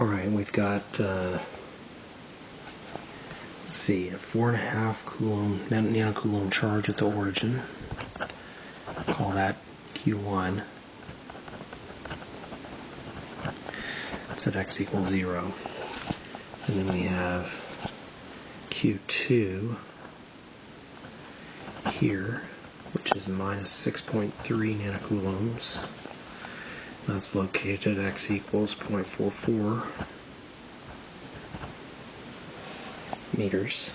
Alright, we've got, let's see, a 4.5 coulomb, nanocoulomb charge at the origin. Call that Q1. Set x equals 0. And then we have Q2 here, which is minus 6.3 nanocoulombs. That's located at x equals 0.44 meters.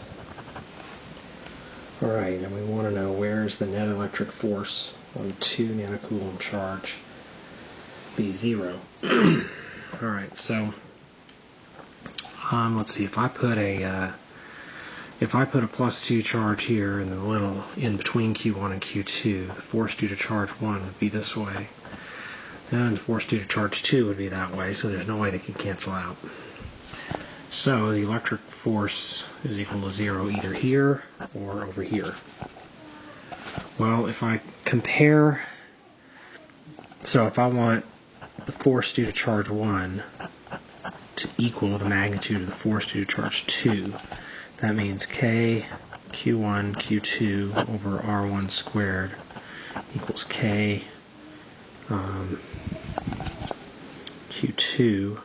Alright, and we want to know where's the net electric force on 2 nanocoulomb charge be 0. Alright, so let's see, if I put a plus 2 charge here in the little in between Q1 and Q2, the force due to charge 1 would be this way, and the force due to charge 2 would be that way, so there's no way they can cancel out. So the electric force is equal to 0 either here or over here. Well, if I compare, so if I want the force due to charge 1 to equal the magnitude of the force due to charge 2, that means K Q1 Q2 over R1 squared equals K Q2.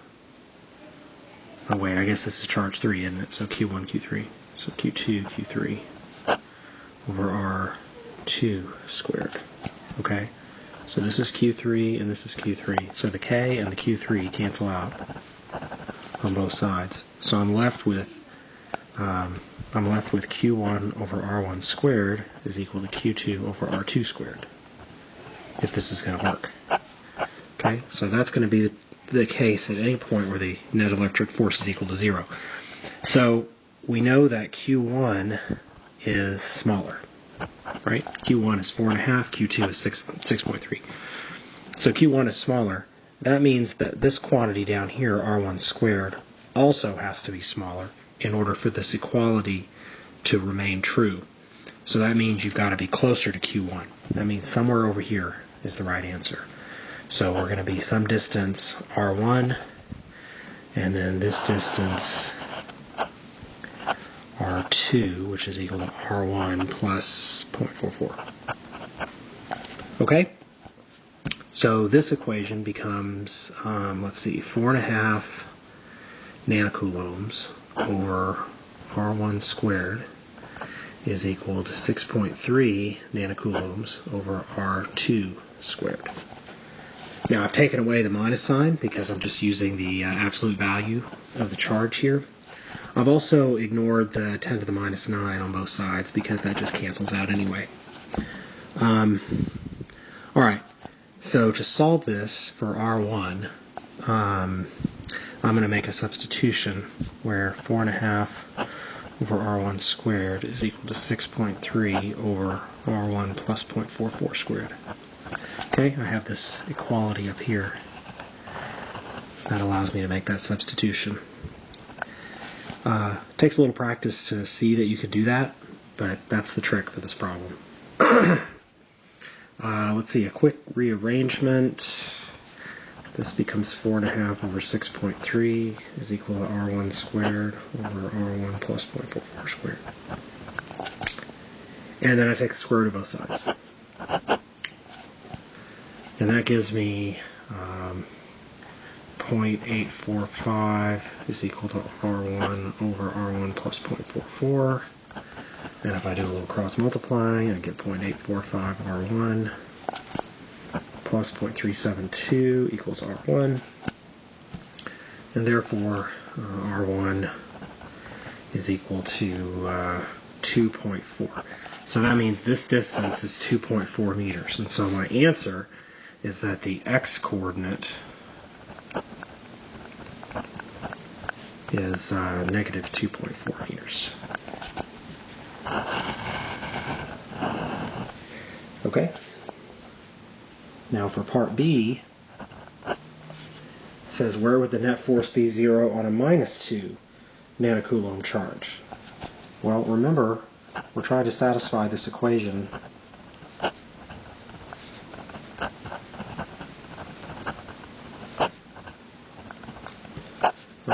Oh wait, I guess this is charge 3, isn't it? So Q1 Q3. So Q2 Q3 over R2 squared. Okay? So this is Q3 and this is Q3. So the K and the Q3 cancel out on both sides. So I'm left with Q1 over R1 squared is equal to Q2 over R2 squared, if this is going to work. Okay, so that's going to be the case at any point where the net electric force is equal to 0. So we know that Q1 is smaller, right? Q1 is 4.5, Q2 is 6.3. So Q1 is smaller. That means that this quantity down here, R1 squared, also has to be smaller in order for this equality to remain true. So that means you've got to be closer to Q1. That means somewhere over here is the right answer. So we're going to be some distance R1, and then this distance R2, which is equal to R1 plus 0.44. Okay? So this equation becomes, let's see, 4.5 nanocoulombs over R1 squared is equal to 6.3 nanocoulombs over R2 squared. Now I've taken away the minus sign because I'm just using the absolute value of the charge here. I've also ignored the 10 to the minus 9 on both sides because that just cancels out anyway. Alright, so to solve this for R1, I'm going to make a substitution where 4.5 over R1 squared is equal to 6.3 over R1 plus 0.44 squared. Okay, I have this equality up here that allows me to make that substitution. Takes a little practice to see that you can do that, but that's the trick for this problem. Let's see, a quick rearrangement. This becomes 4.5 over 6.3 is equal to R1 squared over R1 plus 0.44 squared. And then I take the square root of both sides. And that gives me 0.845 is equal to R1 over R1 plus 0.44. And if I do a little cross multiplying, I get 0.845 R1 plus 0.372 equals R1. And therefore, R1 is equal to 2.4. So that means this distance is 2.4 meters. And so my answer is that the x-coordinate is negative 2.4 meters. Okay. Now for part B, it says where would the net force be 0 on a minus 2 nanocoulomb charge? Well, remember, we're trying to satisfy this equation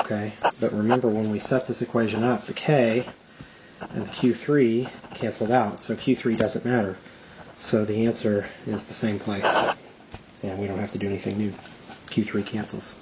Okay, but remember when we set this equation up, the k and the q3 canceled out, so q3 doesn't matter. So the answer is the same place, and we don't have to do anything new. q3 cancels.